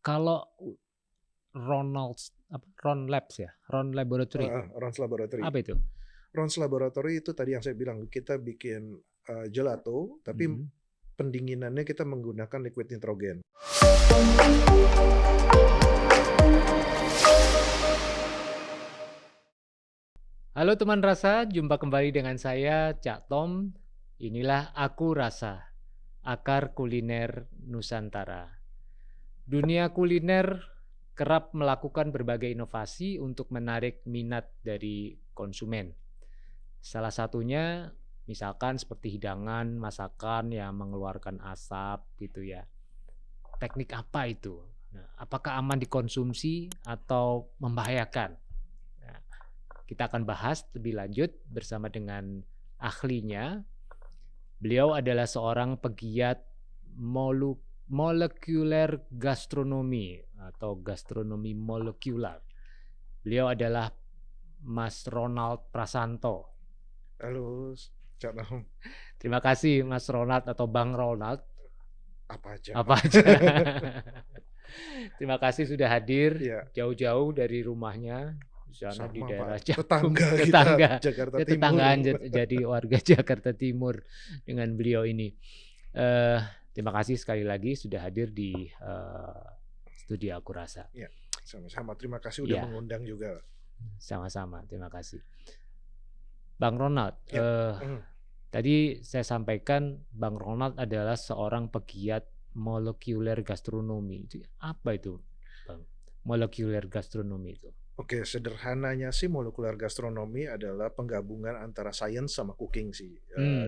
Kalau Ron Labs ya? Ron Laboratory. Ron's Laboratory. Apa itu? Ron's Laboratory itu tadi yang saya bilang, kita bikin gelato, tapi pendinginannya kita menggunakan liquid nitrogen. Halo teman rasa, jumpa kembali dengan saya Cak Tom. Inilah Aku Rasa, Akar Kuliner Nusantara. Dunia kuliner kerap melakukan berbagai inovasi untuk menarik minat dari konsumen. Salah satunya misalkan seperti hidangan, masakan yang mengeluarkan asap gitu ya. Teknik apa itu? Nah, apakah aman dikonsumsi atau membahayakan? Nah, kita akan bahas lebih lanjut bersama dengan ahlinya. Beliau adalah seorang pegiat molekuler gastronomi atau gastronomi molekular. Beliau adalah Mas Ronald Prasanto. Halo, Cak Tom. Terima kasih Mas Ronald atau Bang Ronald. Apa aja. Terima kasih sudah hadir jauh-jauh dari rumahnya di sana di daerah tetangga Jakarta Timur. Tetanggaan jadi warga Jakarta Timur dengan beliau ini. Terima kasih sekali lagi sudah hadir di studio Aku Rasa. Ya, sama-sama. Terima kasih udah mengundang juga. Sama-sama, terima kasih. Bang Ronald, tadi saya sampaikan Bang Ronald adalah seorang pegiat molekuler gastronomi. Apa itu, Bang? Molekuler gastronomi itu? Oke, sederhananya sih molekuler gastronomi adalah penggabungan antara sains sama cooking sih,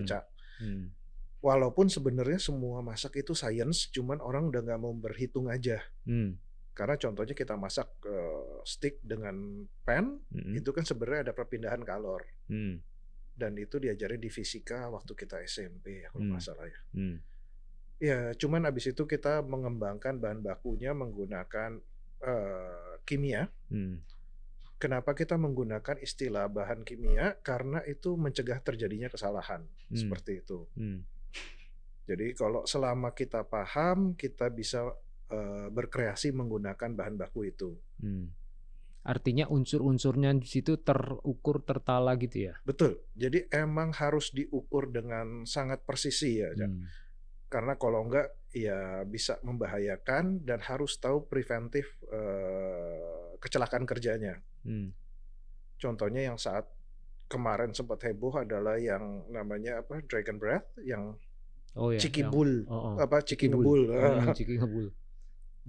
Cak. Walaupun sebenarnya semua masak itu sains, cuman orang udah nggak mau berhitung aja. Karena contohnya kita masak steak dengan pan, itu kan sebenarnya ada perpindahan kalor. Dan itu diajarin di fisika waktu kita SMP, kalau nggak salah ya. Ya, cuman abis itu kita mengembangkan bahan bakunya menggunakan kimia. Kenapa kita menggunakan istilah bahan kimia? Karena itu mencegah terjadinya kesalahan, seperti itu. Jadi kalau selama kita paham, kita bisa berkreasi menggunakan bahan baku itu. Artinya unsur-unsurnya di situ terukur, tertala gitu ya? Betul. Jadi emang harus diukur dengan sangat presisi ya, karena kalau enggak ya bisa membahayakan dan harus tahu preventif kecelakaan kerjanya. Contohnya yang saat kemarin sempat heboh adalah yang namanya Dragon Breath, yang Cikibul, Cikingebul. Cikingebul.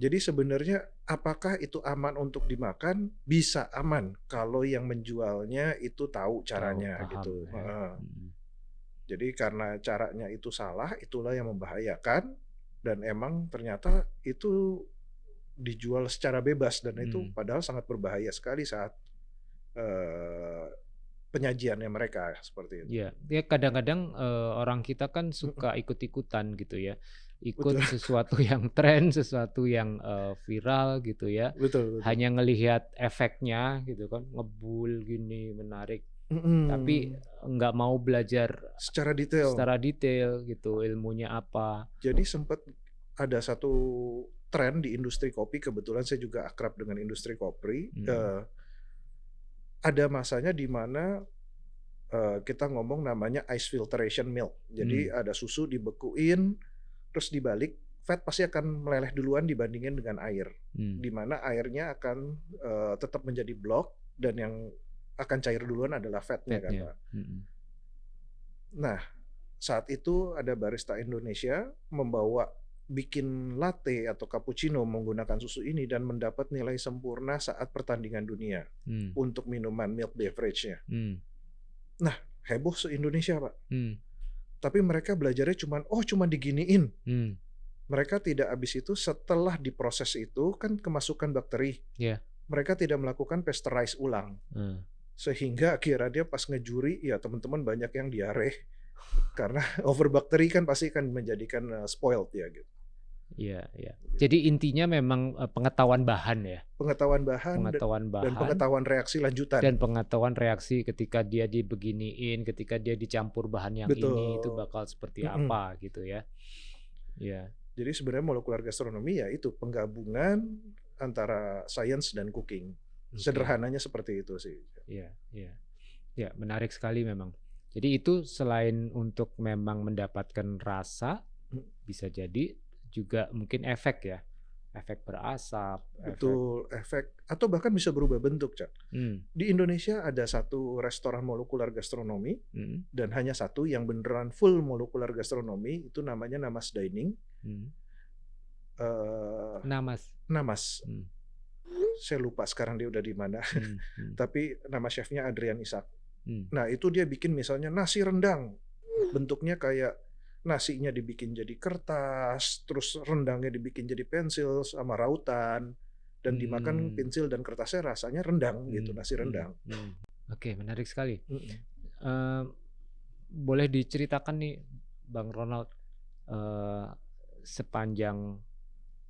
Jadi sebenarnya apakah itu aman untuk dimakan? Bisa aman kalau yang menjualnya itu tahu caranya gitu. Jadi karena caranya itu salah, itulah yang membahayakan, dan emang ternyata itu dijual secara bebas, dan itu padahal sangat berbahaya sekali saat penyajiannya mereka seperti itu. Ya kadang-kadang orang kita kan suka ikut-ikutan gitu ya. Ikut sesuatu yang tren, sesuatu yang viral gitu ya. Betul. Hanya ngelihat efeknya gitu kan, ngebul gini menarik. Tapi nggak mau belajar secara detail gitu, ilmunya apa. Jadi sempat ada satu tren di industri kopi, kebetulan saya juga akrab dengan industri kopi. Ada masanya di mana kita ngomong namanya ice filtration milk. Jadi ada susu dibekuin, terus dibalik, fat pasti akan meleleh duluan dibandingin dengan air. Di mana airnya akan tetap menjadi blok, dan yang akan cair duluan adalah fatnya kan, Pak. Nah, saat itu ada barista Indonesia membawa bikin latte atau cappuccino menggunakan susu ini dan mendapat nilai sempurna saat pertandingan dunia untuk minuman milk beverage-nya. Nah, heboh se-Indonesia, Pak. Tapi mereka belajarnya cuma diginiin. Mereka tidak habis itu setelah diproses itu kan kemasukan bakteri. Mereka tidak melakukan pasteurize ulang. Sehingga akhirnya dia pas ngejuri, ya teman-teman banyak yang diare. Karena over bakteri kan pasti akan menjadikan spoiled ya gitu. Iya. Jadi intinya memang pengetahuan bahan ya. Pengetahuan bahan dan pengetahuan reaksi lanjutan. Dan pengetahuan reaksi ketika dia dibeginiin, ketika dia dicampur bahan yang ini itu bakal seperti apa gitu ya. Iya. Jadi sebenarnya molekular gastronomi ya itu penggabungan antara science dan cooking. Sederhananya seperti itu sih. Iya, iya. Ya, menarik sekali memang. Jadi itu selain untuk memang mendapatkan rasa, bisa jadi juga mungkin efek ya. Efek berasap, Betul, efek atau bahkan bisa berubah bentuk, Cak. Di Indonesia ada satu restoran molekular gastronomi dan hanya satu yang beneran full molekular gastronomi, itu namanya Namas Dining. Namas. Saya lupa sekarang dia udah di mana. Tapi nama chefnya Adrian Ishak. Nah, itu dia bikin misalnya nasi rendang. Bentuknya kayak nasinya dibikin jadi kertas, terus rendangnya dibikin jadi pensil sama rautan, dan dimakan pensil dan kertasnya rasanya rendang gitu, nasi rendang. Oke, menarik sekali. Boleh diceritakan nih, Bang Ronald, sepanjang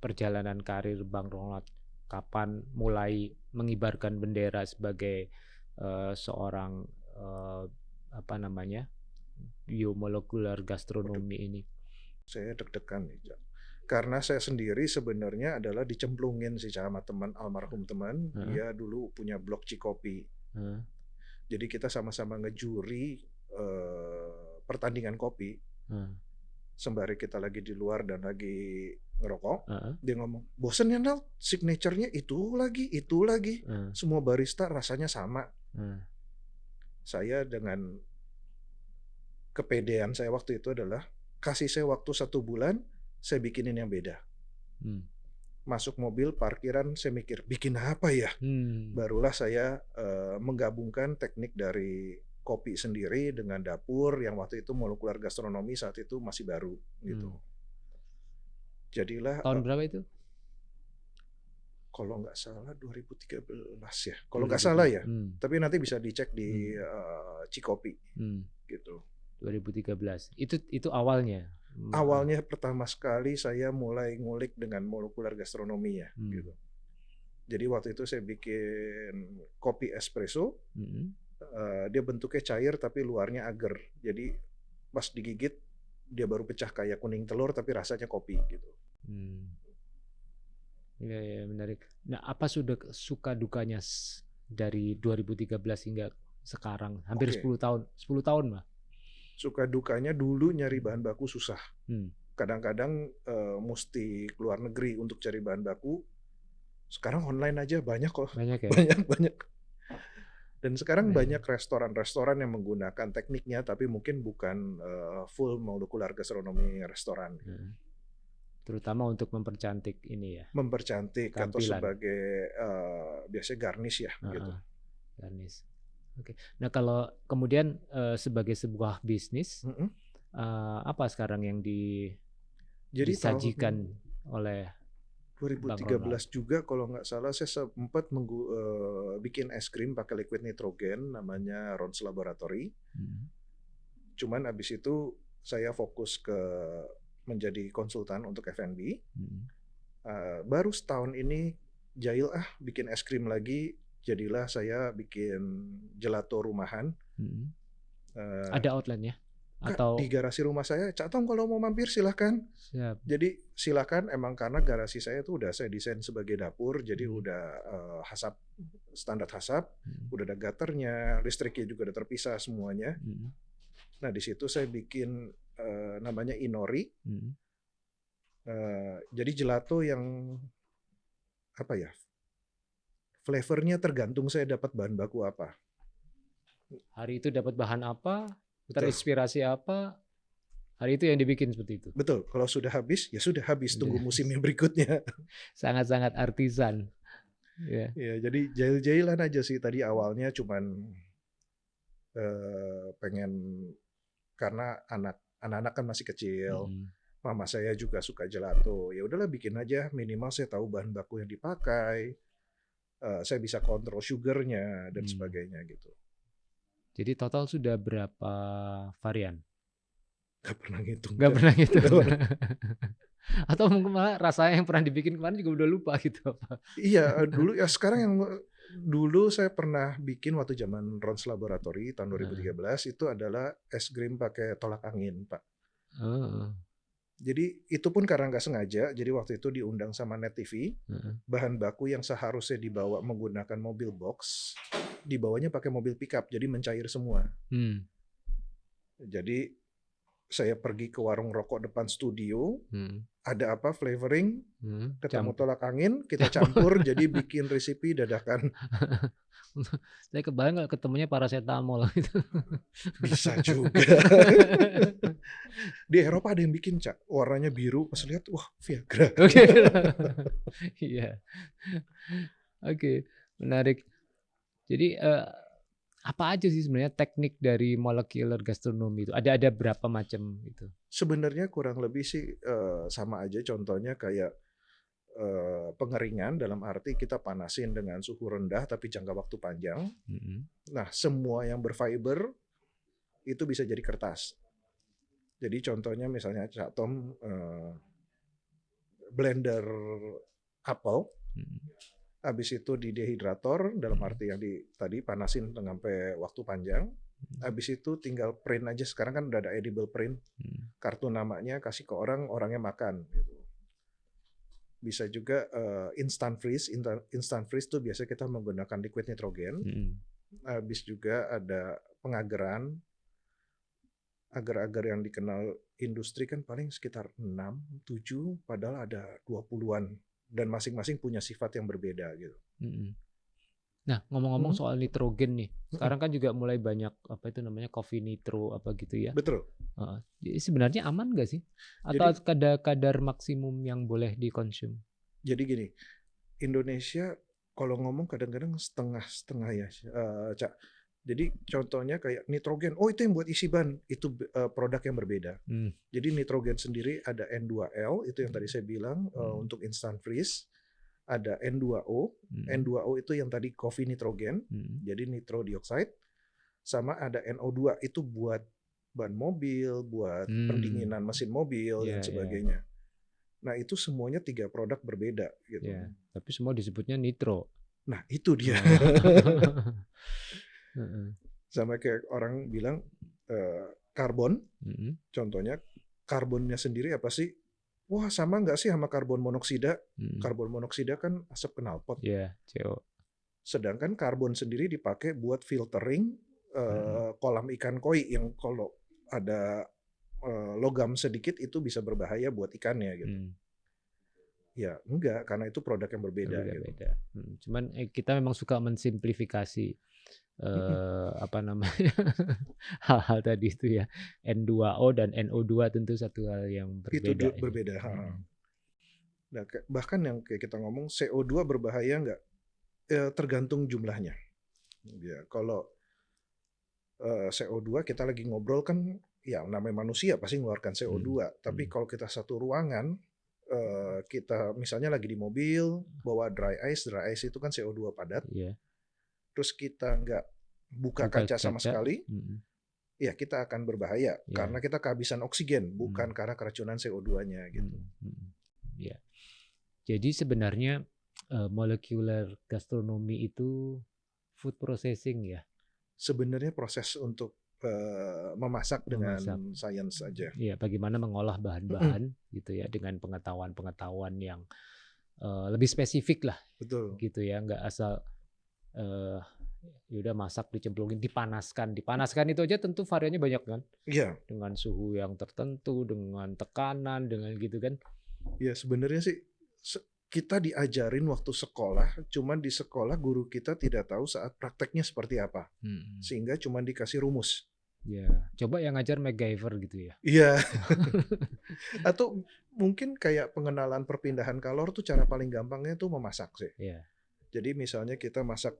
perjalanan karir Bang Ronald, kapan mulai mengibarkan bendera sebagai seorang biomolekular gastronomi ini? Saya deg-degan nih, Cak. Karena saya sendiri sebenarnya adalah dicemplungin sih sama teman, almarhum teman. Dia dulu punya blog Cikopi. Jadi kita sama-sama ngejuri pertandingan kopi. Sembari kita lagi di luar dan lagi ngerokok, dia ngomong, bosen ya Nal, signature-nya itu lagi. Semua barista rasanya sama. Saya dengan kepedean saya waktu itu adalah, kasih saya waktu 1 bulan, saya bikinin yang beda. Masuk mobil, parkiran, saya mikir, bikin apa ya? Barulah saya menggabungkan teknik dari kopi sendiri dengan dapur yang waktu itu molekular gastronomi saat itu masih baru gitu. Jadilah tahun berapa itu? Kalau nggak salah 2013 ya. Kalau nggak salah ya. Tapi nanti bisa dicek di Cikopi gitu. 2013. Itu awalnya. Awalnya pertama sekali saya mulai ngulik dengan molekular gastronomi ya gitu. Jadi waktu itu saya bikin kopi espresso. Dia bentuknya cair tapi luarnya agar. Jadi pas digigit dia baru pecah kayak kuning telur tapi rasanya kopi gitu. Ya, menarik. Nah, apa sudah suka dukanya dari 2013 hingga sekarang? Hampir 10 tahun. 10 tahun mah. Suka dukanya dulu nyari bahan baku susah. Kadang-kadang mesti keluar negeri untuk cari bahan baku. Sekarang online aja banyak kok. Banyak ya? Banyak. Dan sekarang banyak restoran-restoran yang menggunakan tekniknya, tapi mungkin bukan full molekular gastronomi restoran. Terutama untuk mempercantik ini ya. Mempercantik tampilan. Atau sebagai biasanya garnish ya. Gitu. Garnish. Oke. Nah kalau kemudian sebagai sebuah bisnis, apa sekarang yang disajikan oleh 2013 juga kalau nggak salah saya sempat bikin es krim pakai liquid nitrogen namanya Rons Laboratory. Cuman abis itu saya fokus ke menjadi konsultan untuk F&B. Baru setahun ini jahil bikin es krim lagi. Jadilah saya bikin gelato rumahan. Ada outletnya? Atau di garasi rumah saya, Cak Tom kalau mau mampir silahkan. Siap. Jadi silahkan, emang karena garasi saya tuh udah saya desain sebagai dapur, jadi udah hasap, standar hasap, udah ada gutternya, listriknya juga udah terpisah semuanya. Nah di situ saya bikin namanya Inori. Jadi gelato yang apa ya? Flavornya tergantung saya dapat bahan baku apa. Hari itu dapat bahan apa? Terinspirasi apa, hari itu yang dibikin seperti itu. Betul, kalau sudah habis, ya sudah habis, tunggu musim yang berikutnya. Sangat-sangat artisan. Ya, jadi jahil-jahilan aja sih tadi awalnya cuman pengen, karena anak-anak kan masih kecil, mama saya juga suka gelato, ya udahlah bikin aja, minimal saya tahu bahan baku yang dipakai, saya bisa kontrol sugarnya dan sebagainya gitu. Jadi total sudah berapa varian? Gak pernah ngitung. Gak pernah ngitung. Atau mungkin malah rasanya yang pernah dibikin kemarin juga udah lupa gitu. Iya, dulu ya sekarang yang dulu saya pernah bikin waktu zaman Rons Laboratory tahun 2013 itu adalah es krim pakai tolak angin, Pak. Jadi itu pun karena nggak sengaja, jadi waktu itu diundang sama Net TV, Heeh. bahan baku yang seharusnya dibawa menggunakan mobil box, dibawanya pakai mobil pickup, jadi mencair semua. Hmm. Jadi saya pergi ke warung rokok depan studio, Hmm. ada apa flavoring, ketemu Campur. tolak angin, kita campur jadi bikin resipi dadakan. Saya kebayang kalau ketemunya paracetamol gitu. Bisa juga. Di Eropa ada yang bikin, Cak, warnanya biru, pas lihat, wah Viagra. Oke. Iya. Oke, menarik. Jadi apa aja sih sebenarnya teknik dari molecular gastronomy itu? Ada berapa macam itu? Sebenarnya kurang lebih sih sama aja, contohnya kayak pengeringan dalam arti kita panasin dengan suhu rendah tapi jangka waktu panjang. Nah, semua yang berfiber itu bisa jadi kertas. Jadi contohnya misalnya Cak Tom blender apel, habis itu di dehidrator dalam arti yang tadi panasin sampai waktu panjang. Habis itu tinggal print aja, sekarang kan udah ada edible print. Kartu namanya kasih ke orang, orangnya makan gitu. Bisa juga instant freeze. Instant freeze tuh biasanya kita menggunakan liquid nitrogen. Habis juga ada pengageran. Agar-agar yang dikenal industri kan paling sekitar 6, 7, padahal ada 20-an. Dan masing-masing punya sifat yang berbeda gitu. Nah, ngomong-ngomong soal nitrogen nih, sekarang kan juga mulai banyak apa itu namanya coffee nitro apa gitu ya. Betul. Jadi sebenarnya aman nggak sih? Atau Jadi, kadar maksimum yang boleh dikonsum? Jadi gini, Indonesia kalau ngomong kadang-kadang setengah-setengah ya, Cak. Jadi contohnya kayak nitrogen, oh itu yang buat isi ban, itu produk yang berbeda. Jadi nitrogen sendiri ada N2L, itu yang tadi saya bilang untuk instant freeze. Ada N2O, N2O itu yang tadi coffee nitrogen, jadi nitro dioxide. Sama ada NO2, itu buat ban mobil, buat pendinginan mesin mobil, dan sebagainya. Nah itu semuanya 3 produk berbeda gitu. Tapi semua disebutnya nitro. Nah itu dia. Sama kayak orang bilang karbon, contohnya karbonnya sendiri apa sih? Wah sama nggak sih sama karbon monoksida? Karbon monoksida kan asap knalpot. CO. Sedangkan karbon sendiri dipakai buat filtering kolam ikan koi yang kalau ada logam sedikit itu bisa berbahaya buat ikannya gitu. Ya enggak, karena itu produk yang berbeda. Gitu. Cuman kita memang suka mensimplifikasi apa namanya hal-hal tadi itu ya. N2O dan NO2 tentu satu hal yang berbeda. Itu berbeda. Nah, bahkan yang kayak kita ngomong CO2 berbahaya enggak? Tergantung jumlahnya. Ya, kalau CO2 kita lagi ngobrol kan, ya namanya manusia pasti mengeluarkan CO2. Tapi kalau kita satu ruangan, kita misalnya lagi di mobil bawa dry ice itu kan CO2 padat. Terus kita nggak buka kaca sama sekali, ya kita akan berbahaya karena kita kehabisan oksigen, bukan karena keracunan CO2-nya gitu. Jadi sebenarnya molecular gastronomy itu food processing ya. Sebenarnya proses untuk memasak dengan sains saja. Iya, bagaimana mengolah bahan-bahan gitu ya dengan pengetahuan-pengetahuan yang lebih spesifik lah. Betul. Gitu ya, nggak asal udah masak dicemplungin, dipanaskan itu aja tentu variannya banyak kan? Iya. Dengan suhu yang tertentu, dengan tekanan, dengan gitu kan? Ya sebenarnya sih kita diajarin waktu sekolah, cuman di sekolah guru kita tidak tahu saat prakteknya seperti apa, sehingga cuman dikasih rumus. Ya, coba yang ngajar MacGyver gitu ya. Iya. Atau mungkin kayak pengenalan perpindahan kalor tuh cara paling gampangnya tuh memasak sih. Jadi misalnya kita masak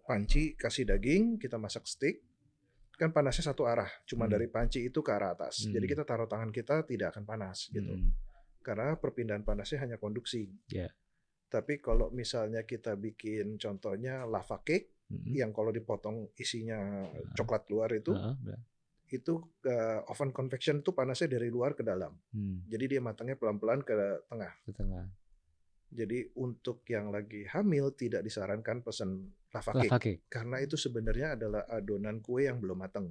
panci kasih daging, kita masak steak, kan panasnya satu arah, cuma dari panci itu ke arah atas. Jadi kita taruh tangan kita tidak akan panas gitu. Karena perpindahan panasnya hanya konduksi. Tapi kalau misalnya kita bikin contohnya lava cake, yang kalau dipotong isinya coklat luar itu oven convection itu panasnya dari luar ke dalam. Jadi dia matangnya pelan-pelan ke tengah. Jadi untuk yang lagi hamil tidak disarankan pesan lava cake. Karena itu sebenarnya adalah adonan kue yang belum matang.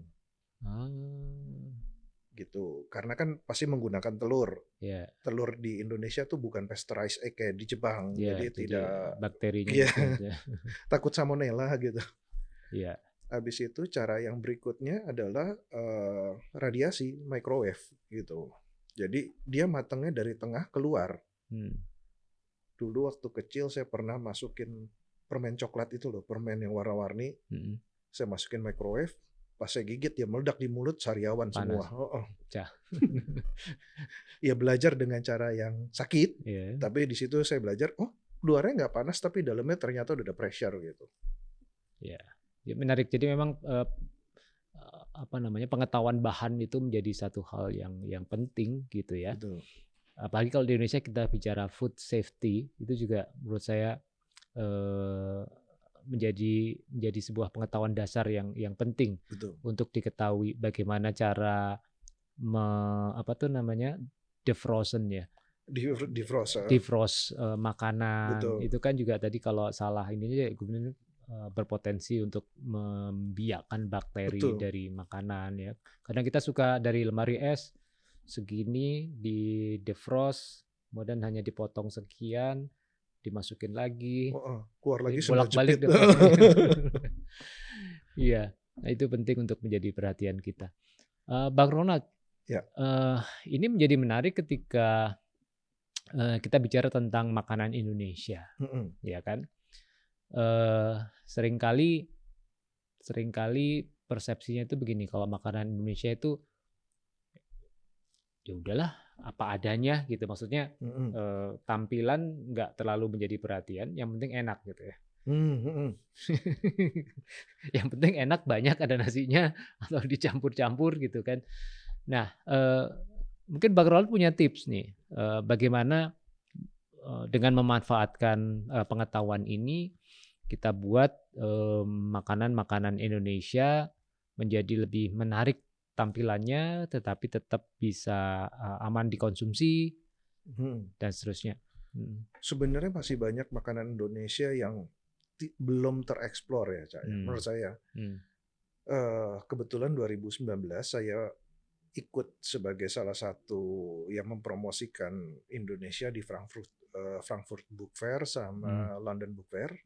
gitu. Karena kan pasti menggunakan telur. Ya, Telur di Indonesia tuh bukan pasteurized egg kayak di Jepang, ya, jadi jadi tidak bakterinya ya itu aja. takut salmonella gitu. Ya, Habis itu cara yang berikutnya adalah radiasi microwave gitu. Jadi dia matangnya dari tengah keluar. hmm, Dulu waktu kecil saya pernah masukin permen coklat itu loh, permen yang warna-warni. hmm, Saya masukin microwave, pas saya gigit ya meledak di mulut sariawan semua. panas, Oh, oh. pecah. Ya belajar dengan cara yang sakit, Ya, tapi di situ saya belajar, oh luarnya nggak panas tapi dalamnya ternyata udah ada pressure gitu. ya, ya, menarik. Jadi memang apa namanya, pengetahuan bahan itu menjadi satu hal yang penting gitu ya. Betul. Apalagi kalau di Indonesia kita bicara food safety, itu juga menurut saya menjadi sebuah pengetahuan dasar yang penting. Betul. Untuk diketahui bagaimana cara apa tuh namanya, defrozen ya, Defrost. defrost makanan. Betul. Itu kan juga tadi kalau salah ini kemudian berpotensi untuk membiakkan bakteri Betul. dari makanan ya. Kadang kita suka dari lemari es segini di defrost, kemudian hanya dipotong sekian, dimasukin lagi, keluar lagi bolak-balik jepit. Iya, nah itu penting untuk menjadi perhatian kita. Bang Ronald, Ya. Ini menjadi menarik ketika kita bicara tentang makanan Indonesia, ya kan? Seringkali persepsinya itu begini, kalau makanan Indonesia itu ya udahlah apa adanya gitu, maksudnya tampilan nggak terlalu menjadi perhatian, yang penting enak gitu ya. Yang penting enak, banyak, ada nasinya atau dicampur-campur gitu kan. Nah, mungkin Bang Ronald punya tips nih, bagaimana dengan memanfaatkan pengetahuan ini kita buat makanan-makanan Indonesia menjadi lebih menarik tampilannya, tetapi tetap bisa aman dikonsumsi dan seterusnya. Sebenarnya masih banyak makanan Indonesia yang belum tereksplor ya, Cak. Menurut saya. Kebetulan 2019 saya ikut sebagai salah satu yang mempromosikan Indonesia di Frankfurt Book Fair sama London Book Fair.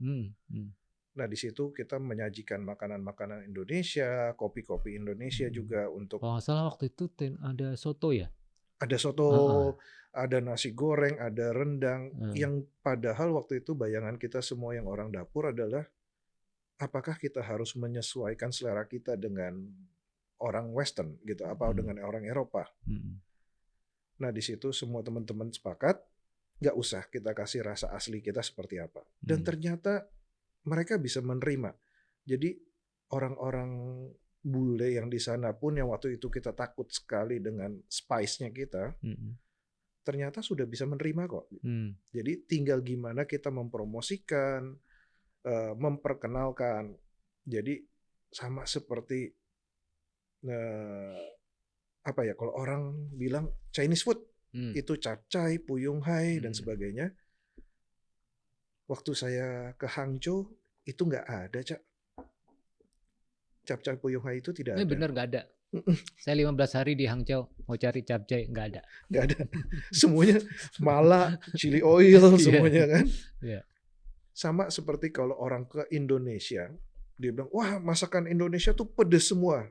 Nah di situ kita menyajikan makanan-makanan Indonesia, kopi-kopi Indonesia juga untuk. Kalau nggak salah waktu itu ada soto ya? Ada soto, ada nasi goreng, ada rendang. Yang padahal waktu itu bayangan kita semua yang orang dapur adalah apakah kita harus menyesuaikan selera kita dengan orang Western gitu, apa dengan orang Eropa. Nah di situ semua teman-teman sepakat, nggak usah kita kasih rasa asli kita seperti apa. Dan ternyata mereka bisa menerima. Jadi orang-orang bule yang di sana pun yang waktu itu kita takut sekali dengan spice-nya kita, ternyata sudah bisa menerima kok. Jadi tinggal gimana kita mempromosikan, memperkenalkan. Jadi sama seperti apa ya, kalau orang bilang Chinese food itu capcay, puyung hai dan sebagainya. Waktu saya ke Hangzhou itu nggak ada, Cak. Capcay puyung hai itu tidak ada. Bener nggak ada. Saya 15 hari di Hangzhou mau cari capcay, nggak ada. Nggak ada. Semuanya mala, chili oil, semuanya kan. Sama seperti kalau orang ke Indonesia, dia bilang, wah masakan Indonesia tuh pedes semua.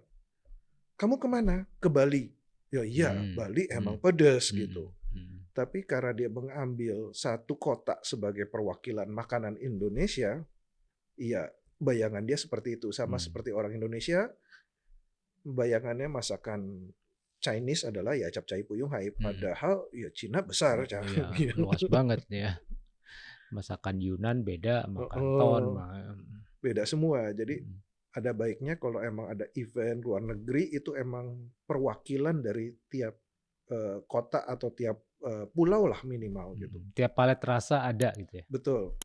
Kamu kemana? Ke Bali. Ya iya, Bali emang pedes gitu. Tapi karena dia mengambil satu kota sebagai perwakilan makanan Indonesia, iya bayangan dia seperti itu. Sama seperti orang Indonesia, bayangannya masakan Chinese adalah ya capcay puyung hai. Padahal ya Cina besar. Ya, luas banget ya. Masakan Yunan beda sama Kanton. Beda semua. Jadi ada baiknya kalau emang ada event luar negeri itu emang perwakilan dari tiap kota atau tiap pulau lah minimal gitu. Tiap palet rasa ada gitu ya. Betul.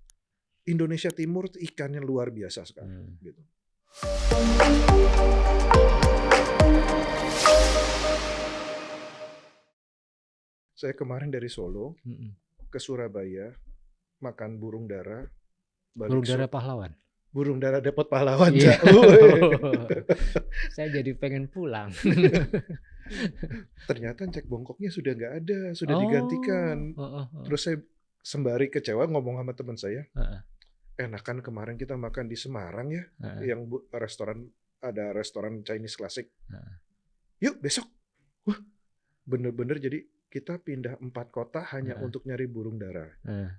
Indonesia Timur ikannya luar biasa sekali gitu. Saya kemarin dari Solo ke Surabaya makan burung dara. Burung dara pahlawan. Burung dara Depot Pahlawan. Iya. Saya jadi pengen pulang. Ternyata cek bongkoknya sudah nggak ada, sudah Oh, digantikan. heeh heeh. Terus saya sembari kecewa ngomong sama teman saya, Heeh. "Enakan kemarin kita makan di Semarang ya, Heeh. yang restoran ada restoran Chinese klasik. Heeh. Yuk besok." Wah, bener-bener jadi kita pindah 4 kota hanya Heeh. untuk nyari burung dara. Heeh.